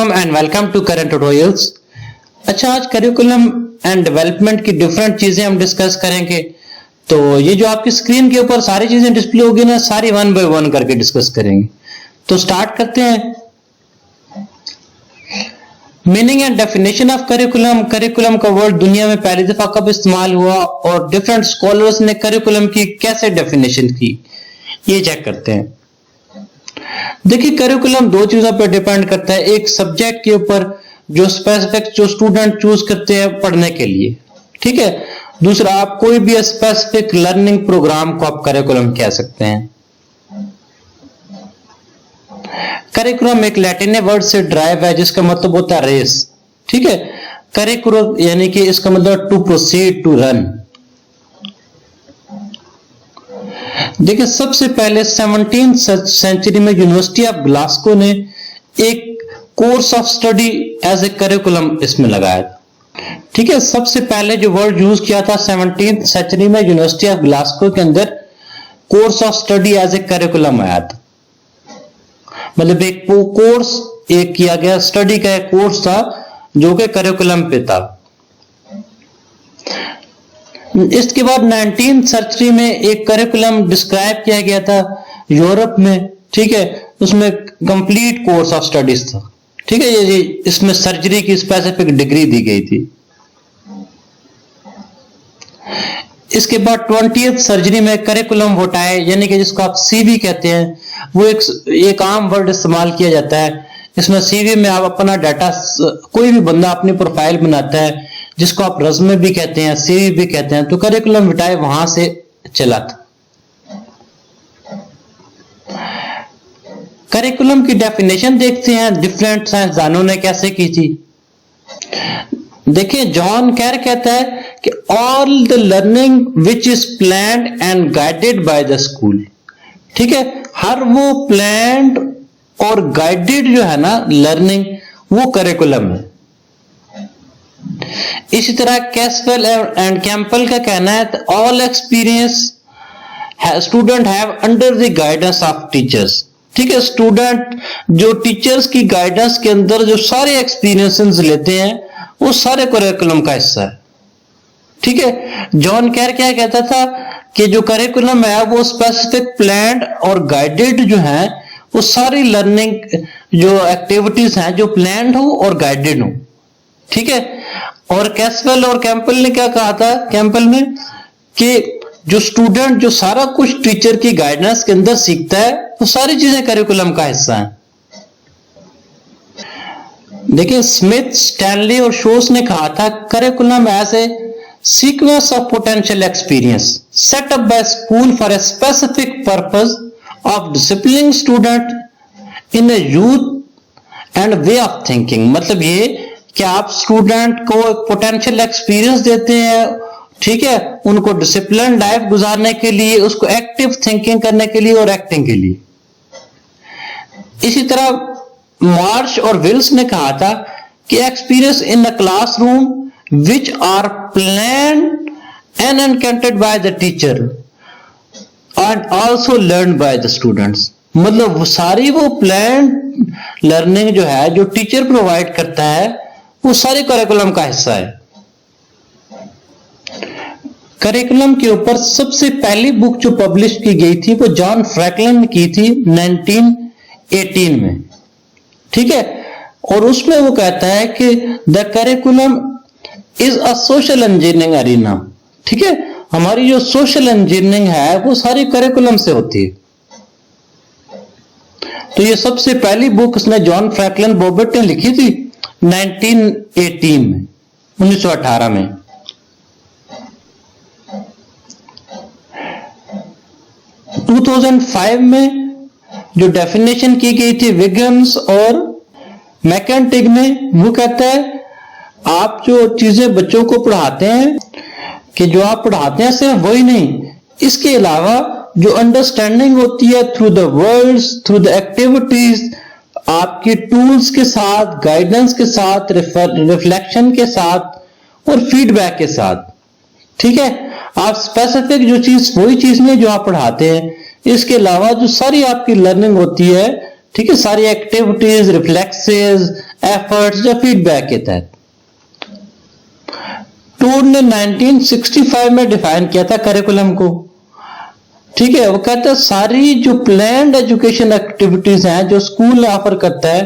अस्सलाम and welcome to current tutorials. अच्छा, आज करिकुलम एंड डेवलपमेंट की डिफरेंट चीजें हम डिस्कस करेंगे। तो ये जो आपकी स्क्रीन के ऊपर सारी चीजें डिस्प्ले होगी ना, सारी वन बाय वन करके डिस्कस करेंगे। तो स्टार्ट करते हैं। Meaning and definition of curriculum. Curriculum का वर्ड दुनिया में पहली दफा कब इस्तेमाल हुआ और डिफरेंट स्कॉलर्स ने करिकुलम की कैसे डेफिनेशन की, ये चेक करते हैं। देखिए, करिकुलम दो चीजों पर डिपेंड करता है। एक सब्जेक्ट के ऊपर जो स्पेसिफिक जो स्टूडेंट चूज करते हैं पढ़ने के लिए, ठीक है। दूसरा, आप कोई भी स्पेसिफिक लर्निंग प्रोग्राम को आप करिकुलम कह सकते हैं। करिकुलम एक लैटिन वर्ड से ड्राइव है जिसका मतलब होता है रेस, ठीक है। करिकुलम यानी कि इसका मतलब टू प्रोसीड, टू रन। देखिए, सबसे पहले 17th सेंचुरी में यूनिवर्सिटी ऑफ ग्लासगो ने एक course of study as a curriculum इसमें लगाया था, ठीक है। सबसे पहले जो वर्ड यूज किया था 17th सेंचुरी में यूनिवर्सिटी ऑफ ग्लासगो के अंदर course of study as a curriculum आया था। मतलब एक कोर्स एक किया गया, स्टडी का एक कोर्स था जो कि करिकुलम पे था। इसके बाद 19th सेंचुरी में एक करिकुलम डिस्क्राइब किया गया था यूरोप में, ठीक है। उसमें कंप्लीट कोर्स ऑफ स्टडीज था, ठीक है। ये इसमें सर्जरी की स्पेसिफिक डिग्री दी गई थी। इसके बाद 20th सर्जरी में करिकुलम वोटाए यानी कि जिसको आप सीवी कहते हैं, वो एक आम वर्ड इस्तेमाल किया जाता है। इसमें सीवी में आप अपना डाटा, कोई भी बंदा अपनी प्रोफाइल बनाता है जिसको आप रज़्मे भी कहते हैं, सीवी भी कहते हैं। तो करिकुलम वोटाए वहां से चला था। करिकुलम की डेफिनेशन देखते हैं डिफरेंट साइंसदानों ने कैसे की थी। देखिए, जॉन कैर कहता है कि all the learning which is planned and guided by the school, ठीक है। हर वो प्लान्ड और गाइडेड जो है ना लर्निंग, वो करिकुलम है। इसी तरह कैसवेल एंड कैंपल का कहना है all experience student have under the guidance of teachers, ठीक है। स्टूडेंट जो टीचर्स की गाइडेंस के अंदर जो सारे एक्सपीरियंसेस लेते हैं वो सारे करिकुलम का हिस्सा है, ठीक है। जॉन कैर क्या कहता था कि जो करिकुलम है वो स्पेसिफिक प्लान्ड और गाइडेड जो है, वो सारी लर्निंग जो एक्टिविटीज हैं जो प्लान्ड हो और गाइडेड हो, ठीक है। और कैसवेल और कैंपल ने क्या कहा था, कैंपल ने, कि जो स्टूडेंट जो सारा कुछ टीचर की गाइडेंस के अंदर सीखता है वो सारी चीजें करिकुलम का हिस्सा हैं। देखिए, स्मिथ, स्टैनली और शोस ने कहा था curriculum as a sequence of potential experience set up by school for a specific purpose of disciplining student in a youth and way of thinking. मतलब ये कि आप स्टूडेंट को पोटेंशियल एक्सपीरियंस देते हैं, ठीक है, उनको डिसिप्लिन लाइफ गुजारने के लिए, उसको एक्टिव थिंकिंग करने के लिए और एक्टिंग के लिए। इसी तरह मार्श और विल्स ने कहा था कि experience in the classroom which are planned and encountered by the teacher and also learn by the students. मतलब वो सारी वो प्लान्ड लर्निंग जो है जो टीचर प्रोवाइड करता है वो सारे करिकुलम का हिस्सा है। करिकुलम के ऊपर सबसे पहली बुक जो पब्लिश की गई थी वो जॉन फ्रैंकलिन ने की थी 1918 में, ठीक है। और उसमें वो कहता है कि the curriculum is a social engineering arena, ठीक है। हमारी जो सोशल इंजीनियरिंग है वो सारी करिकुलम से होती है। तो ये सबसे पहली बुक उसने जॉन फ्रैंकलिन बॉबेट ने लिखी थी 1918 में, 1918 में। टू 2005 में जो डेफिनेशन की गई थी विगन्स और मैकेंटिग में, वो कहता है आप जो चीजें बच्चों को पढ़ाते हैं कि जो आप पढ़ाते हैं सिर्फ वही नहीं, इसके अलावा जो अंडरस्टैंडिंग होती है through the words, through the activities, आपके टूल्स के साथ, गाइडेंस के साथ, रिफ्लेक्शन के साथ और फीडबैक के साथ, ठीक है। आप स्पेसिफिक जो चीज वही चीज नहीं जो आप पढ़ाते हैं, इसके अलावा जो सारी आपकी लर्निंग होती है, ठीक है, सारी एक्टिविटीज, रिफ्लेक्सेस, एफर्ट्स या फीडबैक के तहत। टूड ने 1965 में डिफाइन किया था करिकुलम को। ठीक है, वो कहता है सारी जो प्लान्ड एजुकेशन एक्टिविटीज हैं जो स्कूल ऑफर करता है,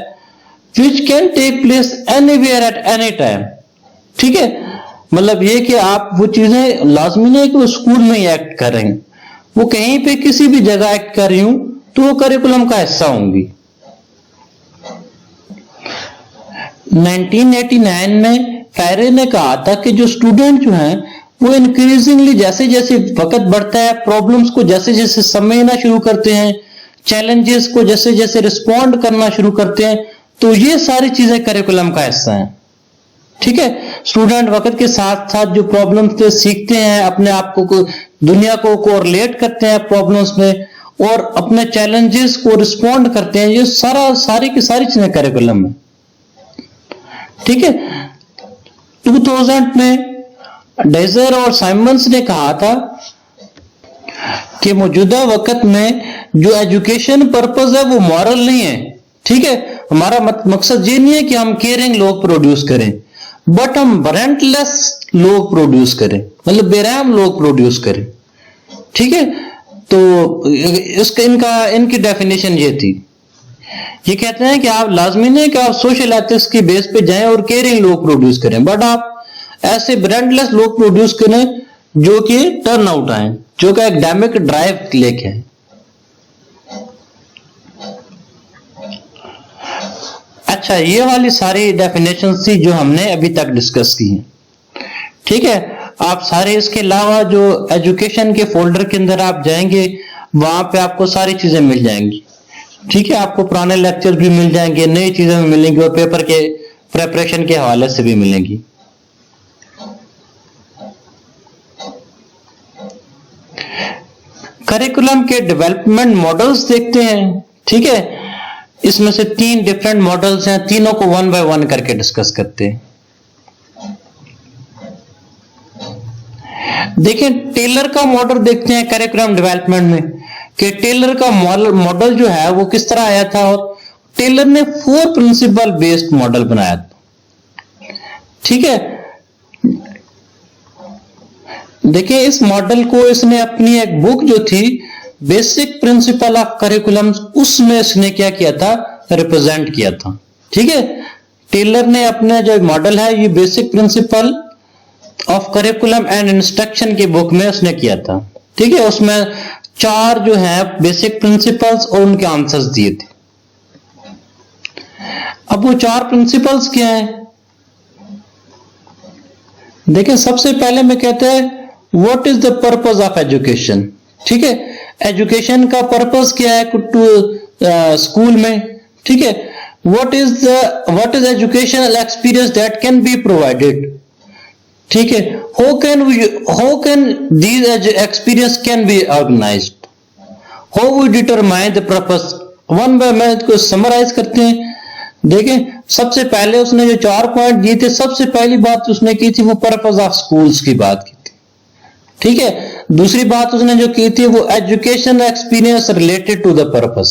which can take place anywhere at any time. ठीक है, मतलब ये कि आप वो चीजें लाजमी नहीं है कि वो स्कूल में ही एक्ट कर रहे हैं, वो कहीं पे किसी भी जगह एक्ट कर रही हूं तो वो करिकुलम का हिस्सा होंगी। 1989 में फैरे ने कहा था कि जो स्टूडेंट जो हैं वो इंक्रीजिंगली जैसे जैसे वक्त बढ़ता है, प्रॉब्लम्स को जैसे जैसे समझना शुरू करते हैं, चैलेंजेस को जैसे जैसे रिस्पॉन्ड करना शुरू करते हैं, तो ये सारी चीजें करिकुलम का हिस्सा हैं। ठीक है, स्टूडेंट वक्त के साथ साथ जो प्रॉब्लम्स से सीखते हैं, अपने आप को दुनिया को कोरिलेट करते हैं प्रॉब्लम्स में और अपने चैलेंजेस को रिस्पॉन्ड करते हैं, ये सारी की सारी चीजें करिकुलम में। ठीक है, 2000 में डेजर और साइमंस ने कहा था कि मौजूदा वक्त में जो एजुकेशन पर्पस है वो मॉरल नहीं है। ठीक है, हमारा मकसद ये नहीं है कि हम केयरिंग लोग प्रोड्यूस करें, बट हम वारंटलेस लोग प्रोड्यूस करें, मतलब बेरहम लोग प्रोड्यूस करें। ठीक है, तो इनकी डेफिनेशन ये थी। ये कहते हैं कि आप लाजमी नहीं कि आप सोशल एथिक्स की बेस पे जाएं और केयरिंग लोग प्रोड्यूस करें, बट आप ऐसे ब्रांडलेस लोग प्रोड्यूस करें जो कि टर्न आउट आए, जो कि एकेडमिक ड्राइव लेके आए। अच्छा, ये वाली सारी डेफिनेशन थी जो हमने अभी तक डिस्कस की हैं। ठीक है, आप सारे इसके अलावा जो एजुकेशन के फोल्डर के अंदर आप जाएंगे वहां पे आपको सारी चीजें मिल जाएंगी। ठीक है, आपको पुराने लेक्चर भी मिल जाएंगे, नई चीजें भी मिलेंगी और पेपर के प्रेपरेशन के हवाले से भी मिलेंगी। करिकुलम के डेवलपमेंट मॉडल्स देखते हैं। ठीक है, इसमें से 3 डिफरेंट मॉडल्स हैं, तीनों को वन बाय वन करके डिस्कस करते हैं। देखें, टेलर का मॉडल देखते हैं करिकुलम डेवलपमेंट में कि टेलर का मॉडल जो है वो किस तरह आया था, और टेलर ने 4 प्रिंसिपल बेस्ड मॉडल बनाया था। ठीक है, देखिए इस मॉडल को इसने अपनी एक बुक जो थी बेसिक प्रिंसिपल ऑफ करिकुलम, उसमें इसने क्या किया था, रिप्रेजेंट किया था। ठीक है, टेलर ने अपना जो मॉडल है ये basic principle of curriculum and instruction की बुक में उसने किया था। ठीक है, उसमें 4 जो है बेसिक प्रिंसिपल्स और उनके आंसर्स दिए थे। अब वो 4 प्रिंसिपल्स क्या है, देखिए सबसे पहले मैं कहते हैं what is the purpose of education. ठीक है, एजुकेशन का पर्पस क्या है स्कूल में। ठीक है, what is educational experience that can be provided. ठीक है, how can these experience can be organised, how we determine the purpose. One by मैं इसको समराइज करते हैं। देखें, सबसे पहले उसने जो 4 पॉइंट दिए थे, सबसे पहली बात उसने की थी वो पर्पस ऑफ स्कूल्स की बात की थी। ठीक है, दूसरी बात उसने जो की थी वो education experience related to the purpose,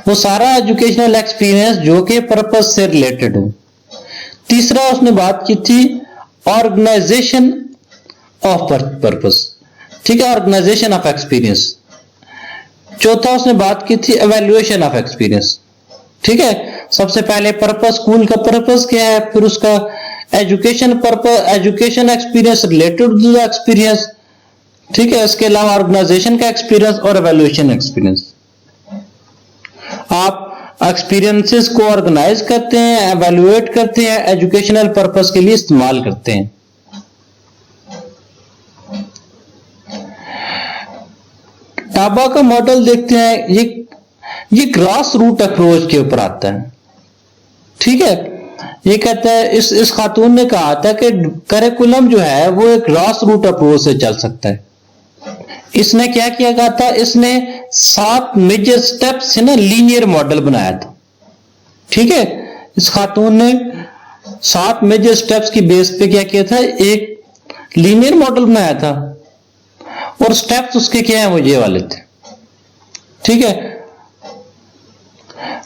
वो सारा एजुकेशनल एक्सपीरियंस जो कि पर्पस से रिलेटेड हो। तीसरा उसने बात की थी ऑर्गेनाइजेशन ऑफ पर्पस। ठीक है, ऑर्गेनाइजेशन ऑफ एक्सपीरियंस। चौथा उसने बात की थी एवेल्युएशन ऑफ एक्सपीरियंस। ठीक है, सबसे पहले पर्पस, स्कूल का पर्पस क्या है, फिर उसका education purpose, education experience related to the experience. ठीक है, इसके अलावा ऑर्गेनाइजेशन का एक्सपीरियंस और एवेल्युएशन एक्सपीरियंस। आप एक्सपीरियंसेस को ऑर्गेनाइज करते हैं, एवेल्युएट करते हैं, एजुकेशनल पर्पस के लिए इस्तेमाल करते हैं। टाबा का मॉडल देखते हैं, ये ग्रास रूट अप्रोच के ऊपर आता है। ठीक है, ये कहता है इस खातून ने कहा था कि करिकुलम जो है वो एक ग्रास रूट अप्रोच से चल सकता है। इसने क्या किया गया था, इसने 7 मेजर स्टेप से ना लीनियर मॉडल बनाया था। ठीक है, इस खातून ने 7 मेजर स्टेप्स की बेस पे क्या किया था, एक लीनियर मॉडल बनाया था और स्टेप्स उसके क्या है वो ये वाले थे। ठीक है,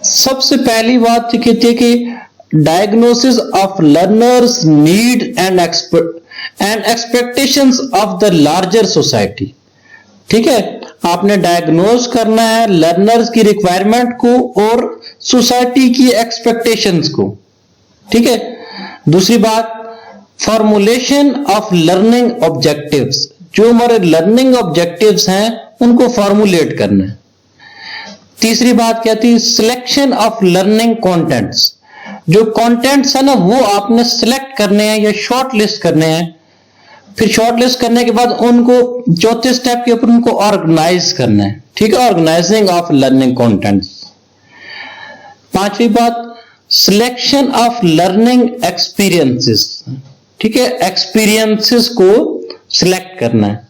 सबसे पहली बात तो कहती है कि diagnosis of learners need and expectations of the larger society. ठीक है, आपने डायग्नोज करना है लर्नर्स की रिक्वायरमेंट को और सोसाइटी की एक्सपेक्टेशंस को। ठीक है, दूसरी बात फॉर्मुलेशन ऑफ लर्निंग ऑब्जेक्टिव्स, जो हमारे लर्निंग ऑब्जेक्टिव्स हैं उनको फॉर्मुलेट करना है। तीसरी बात क्या थी, सिलेक्शन ऑफ लर्निंग कंटेंट्स, जो कंटेंट्स है ना वो आपने सिलेक्ट करने हैं या शॉर्ट लिस्ट करने हैं, फिर शॉर्ट लिस्ट करने के बाद उनको चौथे स्टेप के ऊपर उनको ऑर्गेनाइज करना है। ठीक है, ऑर्गेनाइजिंग ऑफ लर्निंग कंटेंट्स। पांचवी बात सिलेक्शन ऑफ लर्निंग एक्सपीरियंसेस। ठीक है, एक्सपीरियंसेस को सिलेक्ट करना है।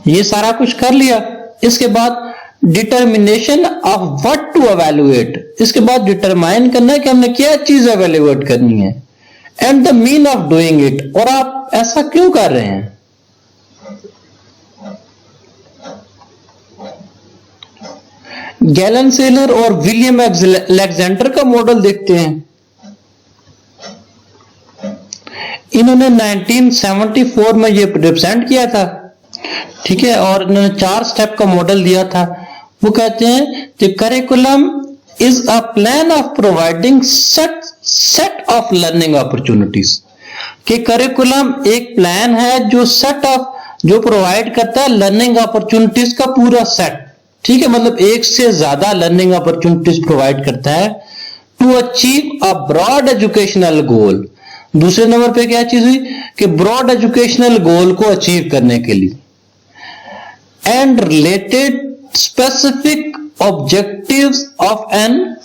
ये सारा कुछ कर लिया, इसके बाद determination of what to evaluate, इसके बाद डिटरमाइन करना है कि हमने क्या चीज एवेल्युएट करनी है, and the mean of doing it, और आप ऐसा क्यों कर रहे हैं। गैलन सेलर और विलियम अलेक्जेंडर का मॉडल देखते हैं। इन्होंने 1974 में ये रिप्रेजेंट किया था। ठीक है, और इन्होंने 4 स्टेप का मॉडल दिया था। वो कहते हैं कि curriculum is a plan of providing set of learning opportunities, कि करिकुलम एक प्लान है जो प्रोवाइड करता है लर्निंग अपॉर्चुनिटीज का पूरा सेट। ठीक है, मतलब एक से ज्यादा लर्निंग अपॉर्चुनिटीज प्रोवाइड करता है to achieve a broad educational goal. दूसरे नंबर पे क्या चीज हुई कि ब्रॉड एजुकेशनल गोल को अचीव करने के लिए, and related specific objectives of an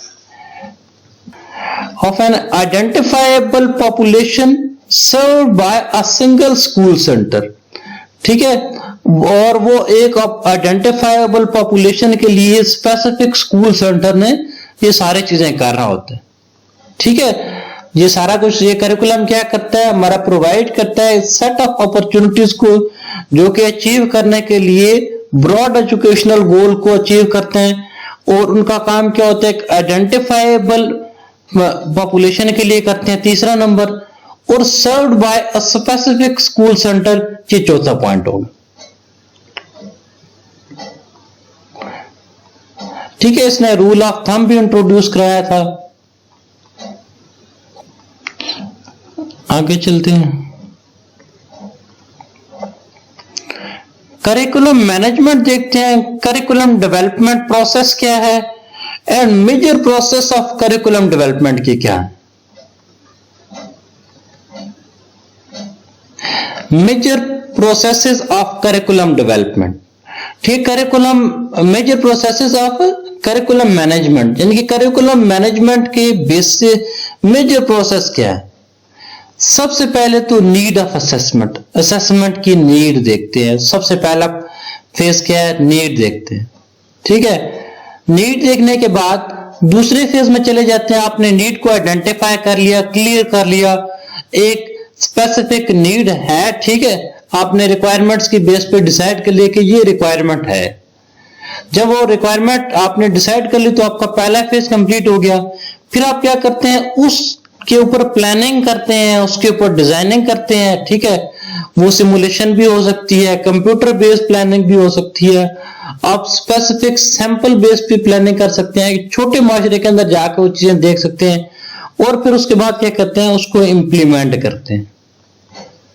identifiable population served by a single school centre. ठीक है, और वो एक आइडेंटिफाइबल पॉपुलेशन के लिए स्पेसिफिक स्कूल सेंटर ने ये सारी चीजें कर रहा होता है। ठीक है, ये सारा कुछ ये करिकुलम क्या करता है, हमारा प्रोवाइड करता है सेट ऑफ अपॉर्चुनिटीज को जो कि अचीव करने के लिए ब्रॉड एजुकेशनल गोल को अचीव करते हैं, और उनका काम क्या होता है, आइडेंटिफाइबल पॉपुलेशन के लिए करते हैं तीसरा नंबर, और served by a specific school centre ये चौथा पॉइंट होगा। ठीक है, इसने रूल ऑफ थंब भी इंट्रोड्यूस कराया था। आगे चलते हैं, करिकुलम मैनेजमेंट देखते हैं। करिकुलम डेवलपमेंट प्रोसेस क्या है and major process of curriculum development की क्या है। Major processes of curriculum development. ठीक, curriculum major processes of curriculum management, यानी कि करिकुलम मैनेजमेंट के बेस से मेजर प्रोसेस क्या है। सबसे पहले तो नीड ऑफ असेसमेंट, असेसमेंट की नीड देखते हैं। सबसे पहला फेज क्या है, नीड देखते हैं। ठीक है, नीड देखने के बाद दूसरे फेज में चले जाते हैं। आपने नीड को आइडेंटिफाई कर लिया, क्लियर कर लिया, एक स्पेसिफिक नीड है। ठीक है, आपने रिक्वायरमेंट्स की बेस पे डिसाइड कर लिया कि ये रिक्वायरमेंट है। जब वो रिक्वायरमेंट आपने डिसाइड कर ली तो आपका पहला फेज कंप्लीट हो गया। फिर आप क्या करते हैं, उसके ऊपर प्लानिंग करते हैं, उसके ऊपर डिजाइनिंग करते हैं। ठीक है, वो सिमुलेशन भी हो सकती है, कंप्यूटर बेस्ड प्लानिंग भी हो सकती है, आप स्पेसिफिक सैंपल बेस्ड भी प्लानिंग कर सकते हैं, छोटे माशरे के अंदर जाकर वो चीजें देख सकते हैं, और फिर उसके बाद क्या करते हैं, उसको इंप्लीमेंट करते हैं।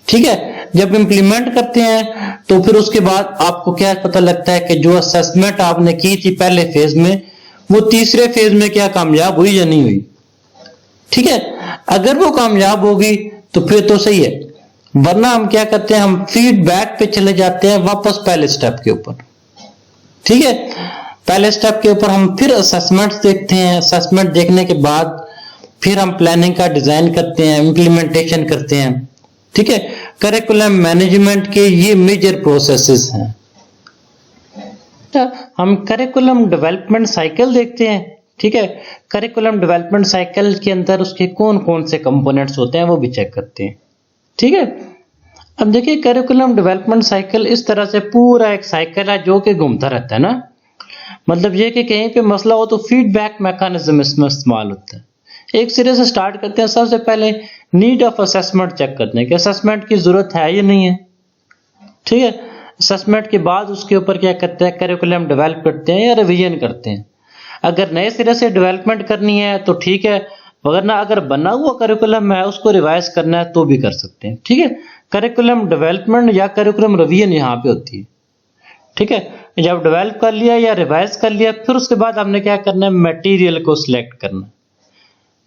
ठीक है, जब इंप्लीमेंट करते हैं तो फिर उसके बाद आपको क्या पता लगता है कि जो असेसमेंट आपने की थी पहले फेज में, वो तीसरे फेज में क्या कामयाब हुई या नहीं हुई। ठीक है, अगर वो कामयाब होगी तो फिर तो सही है, वरना हम क्या करते हैं, हम फीडबैक पे चले जाते हैं वापस पहले स्टेप के ऊपर। ठीक है, पहले स्टेप के ऊपर हम फिर असेसमेंट देखते हैं। असेसमेंट देखने के बाद फिर हम प्लानिंग का डिजाइन करते हैं, इंप्लीमेंटेशन करते हैं। ठीक है, करिकुलम मैनेजमेंट के ये मेजर प्रोसेसेस हैं। हम करिकुलम डेवलपमेंट साइकिल देखते हैं। ठीक है, करिकुलम डेवलपमेंट साइकिल के अंदर उसके कौन कौन से कंपोनेंट्स होते हैं वो भी चेक करते हैं। ठीक है, अब देखिए करिकुलम डेवलपमेंट साइकिल इस तरह से पूरा एक साइकिल है जो कि घूमता रहता है ना। मतलब ये कि कहीं पे मसला हो तो फीडबैक मैकेनिज्म इसमें इस्तेमाल होता है। एक सिरे से स्टार्ट करते हैं। सबसे पहले नीड ऑफ असेसमेंट चेक करते हैं कि असेसमेंट की जरूरत है या नहीं है। ठीक है, असेसमेंट के बाद उसके ऊपर क्या करते हैं, करिकुलम डेवलप करते हैं या रिवीजन करते हैं। अगर नए सिरे से डेवलपमेंट करनी है तो ठीक है, वरना अगर बना हुआ करिकुलम है उसको रिवाइज करना है तो भी कर सकते हैं। ठीक है, करिकुलम डेवलपमेंट या करिकुलम रिवीजन यहाँ पे होती है। ठीक है, जब डेवलप कर लिया या रिवाइज कर लिया, फिर उसके बाद हमने क्या करना है, मटेरियल को सिलेक्ट करना।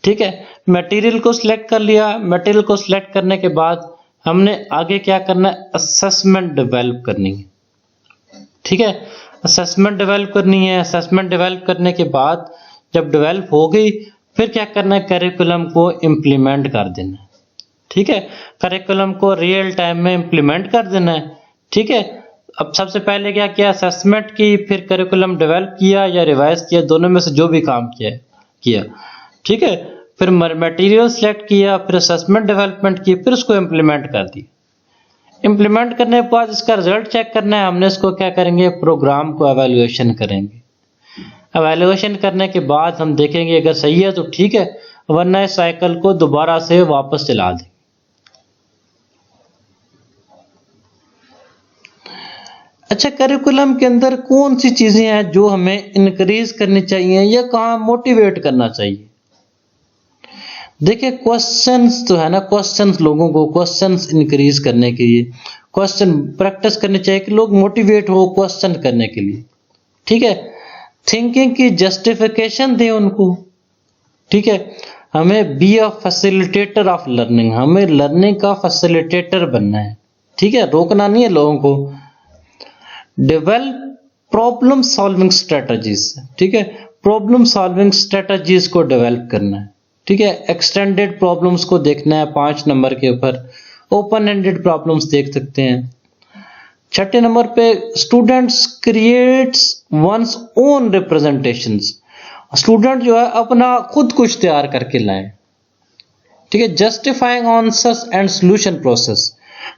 ठीक है, मटेरियल को सिलेक्ट कर लिया। मटेरियल को सिलेक्ट करने के बाद हमने आगे क्या करना है, असेसमेंट डेवलप करनी है। ठीक है, असेसमेंट डेवलप करनी है। असेसमेंट डेवलप करने के बाद जब डेवलप हो गई, फिर क्या करना है, करिकुलम को इम्प्लीमेंट कर देना है। ठीक है, करिकुलम को रियल टाइम में इम्प्लीमेंट कर देना है। ठीक है, अब सबसे पहले क्या किया, असेसमेंट की, फिर करिकुलम डेवलप किया या रिवाइज किया, दोनों में से जो भी काम किया। ठीक है, फिर मटेरियल सेलेक्ट किया, फिर असेसमेंट डेवलपमेंट की, फिर उसको इम्प्लीमेंट कर दिया। इम्प्लीमेंट करने के बाद इसका रिजल्ट चेक करना है। हमने इसको क्या करेंगे, प्रोग्राम को एवेल्युएशन करेंगे। एवेल्युएशन करने के बाद हम देखेंगे अगर सही है तो ठीक है, वरना इस साइकिल को दोबारा से वापस चला दें। अच्छा, करिकुलम के अंदर कौन सी चीजें हैं जो हमें इंक्रीज करनी चाहिए या कहाँ मोटिवेट करना चाहिए। देखिए, क्वेश्चंस तो है ना, क्वेश्चंस लोगों को क्वेश्चंस इंक्रीज करने के लिए क्वेश्चन प्रैक्टिस करनी चाहिए कि लोग मोटिवेट हो क्वेश्चन करने के लिए। ठीक है, थिंकिंग की जस्टिफिकेशन दें उनको। ठीक है, हमें be a facilitator of learning, हमें लर्निंग का फैसिलिटेटर बनना है। ठीक है, रोकना नहीं है लोगों को। Develop problem solving strategies. ठीक है, प्रॉब्लम सॉल्विंग स्ट्रेटजीज को डेवलप करना है। ठीक है, एक्सटेंडेड प्रॉब्लम्स को देखना है 5 नंबर के ऊपर। ओपन एंडेड प्रॉब्लम्स देख सकते हैं। 6 नंबर पे students creates one's own representations. Student जो है अपना खुद कुछ तैयार करके लाए। ठीक है, justifying answers and solution process,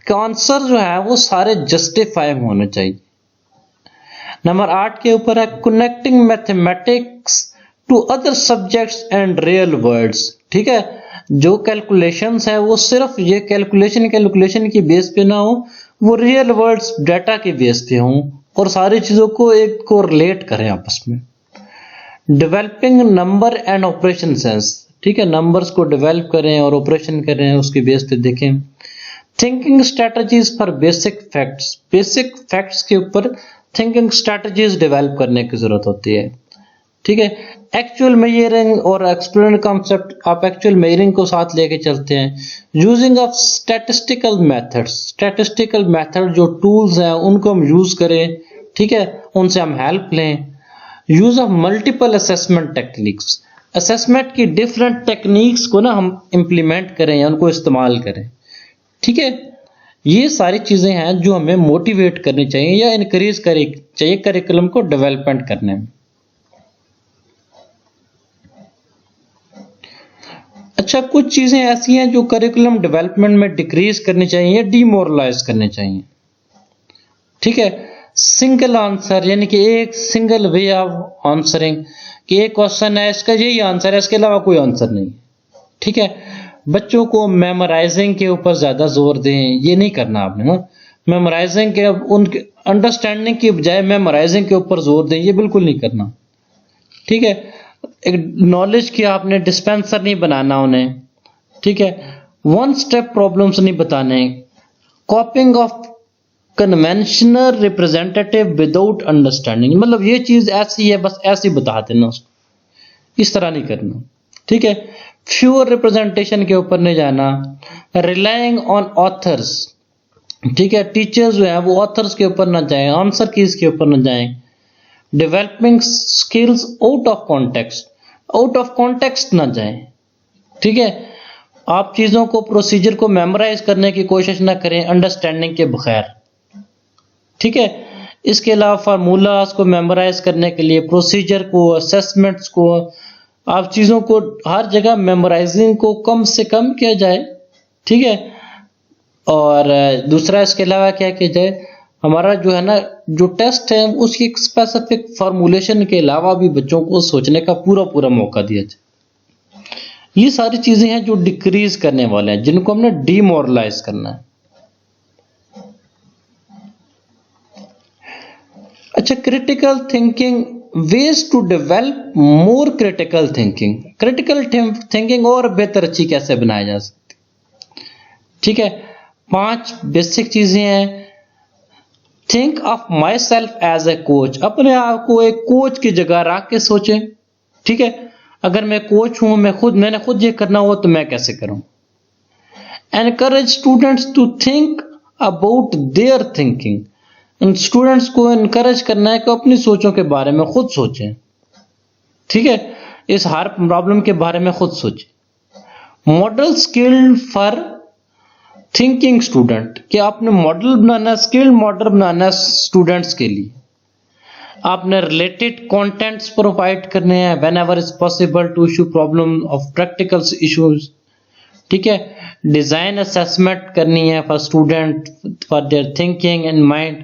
कि आंसर जो है वो सारे जस्टिफाई होने चाहिए। नंबर 8 के ऊपर है connecting mathematics to other subjects and real words. ठीक है, जो कैलकुलेशंस है वो सिर्फ ये कैलकुलेशन की बेस पे ना हो, वो रियल वर्ड्स डाटा के बेस पे हों और सारी चीजों को एक को रिलेट करें आपस में। Developing number and operation sense. ठीक है, नंबर्स को डेवलप करें और ऑपरेशन करें, उसके बेस पे देखें। Thinking strategies for basic facts, basic facts के ऊपर थिंकिंग स्ट्रेटजीज डेवलप करने की जरूरत होती है। ठीक है, एक्चुअल मेजरिंग और एक्सप्लेन कॉन्सेप्ट, आप एक्चुअल मेजरिंग को साथ लेके चलते हैं। Using of statistical methods, statistical method जो टूल्स हैं उनको हम यूज करें। ठीक है, उनसे हम हेल्प लें। Use of multiple assessment techniques, assessment की डिफरेंट टेक्निक्स को ना हम इंप्लीमेंट करें या उनको इस्तेमाल करें। ठीक है, ये सारी चीजें हैं जो हमें मोटिवेट करनी चाहिए या इनकरेज चाहिए करिकुलम को डेवलपमेंट करने में। अच्छा, कुछ चीजें ऐसी हैं जो करिकुलम डेवलपमेंट में डिक्रीज करनी चाहिए या डीमोरलाइज करनी चाहिए। ठीक है, सिंगल आंसर, यानी कि एक सिंगल वे ऑफ आंसरिंग, कि एक क्वेश्चन है इसका यही आंसर है, इसके अलावा कोई आंसर नहीं। ठीक है, बच्चों को मेमोराइजिंग के ऊपर ज्यादा जोर दें, ये नहीं करना आपने ना। मेमोराइजिंग के उनके अंडरस्टैंडिंग की बजाय मेमोराइजिंग के ऊपर जोर दें, ये बिल्कुल नहीं करना। ठीक है, एक नॉलेज की आपने डिस्पेंसर नहीं बनाना उन्हें। ठीक है, वन स्टेप प्रॉब्लम्स नहीं बताने। कॉपिंग of conventional representative without understanding, मतलब ये चीज ऐसी है बस ऐसी बता देना उसको, इस तरह नहीं करना। ठीक है, फ्यूअर रिप्रेजेंटेशन के ऊपर नहीं जाना। रिलाइंग ऑन ऑथर्स, ठीक है, टीचर्स जो है वो ऑथर्स के ऊपर ना जाएं, आंसर कीज के ऊपर ना जाएं। Developing skills out of context, out of context ना जाएं। ठीक है, आप चीजों को प्रोसीजर को मेमोराइज करने की कोशिश ना करें अंडरस्टैंडिंग के बगैर। ठीक है, इसके अलावा फार्मूलाज को मेमोराइज करने के लिए प्रोसीजर को, असेसमेंट्स को, आप चीजों को हर जगह मेमोराइजिंग को कम से कम किया जाए। ठीक है, और दूसरा इसके अलावा क्या किया जाए, हमारा जो है ना जो टेस्ट है उसकी एक स्पेसिफिक फॉर्मुलेशन के अलावा भी बच्चों को सोचने का पूरा पूरा मौका दिया जाए। ये सारी चीजें हैं जो डिक्रीज करने वाले हैं, जिनको हमने डीमोरलाइज करना है। अच्छा, critical thinking, ways to develop more critical thinking. Critical thinking और बेहतर अच्छी कैसे बनाया जा सकती, ठीक है। 5 बेसिक चीजें हैं। Think of myself as a coach, अपने आप को एक कोच की जगह रख के सोचें, ठीक है। अगर मैं कोच हूं, मैंने खुद ये करना हो तो मैं कैसे करूं। Encourage students to think about their thinking, students को एनकरेज करना है कि अपनी सोचों के बारे में खुद सोचें, ठीक है। इस हर प्रॉब्लम के बारे में खुद सोचें। Model skill for thinking student, कि आपने मॉडल बनाना, स्किल्ड मॉडल बनाना स्टूडेंट्स के लिए। आपने रिलेटेड कंटेंट्स प्रोवाइड करने हैं whenever is possible to issue problem of practical issues, ठीक है। डिजाइन असेसमेंट करनी है for student for their thinking and mind.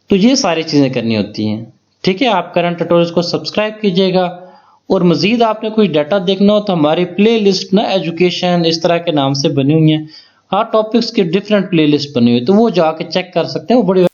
तो ये सारी चीजें करनी होती हैं, ठीक है। आप करंट ट्यूटोरियल्स को सब्सक्राइब कीजिएगा, और मजीद आपने कोई डाटा देखना हो तो हमारी प्ले लिस्ट ना एजुकेशन इस तरह के नाम से बनी हुई है। हर टॉपिक्स की डिफरेंट प्ले लिस्ट बनी हुई है, तो वो जाके चेक कर सकते हैं, वो बड़ी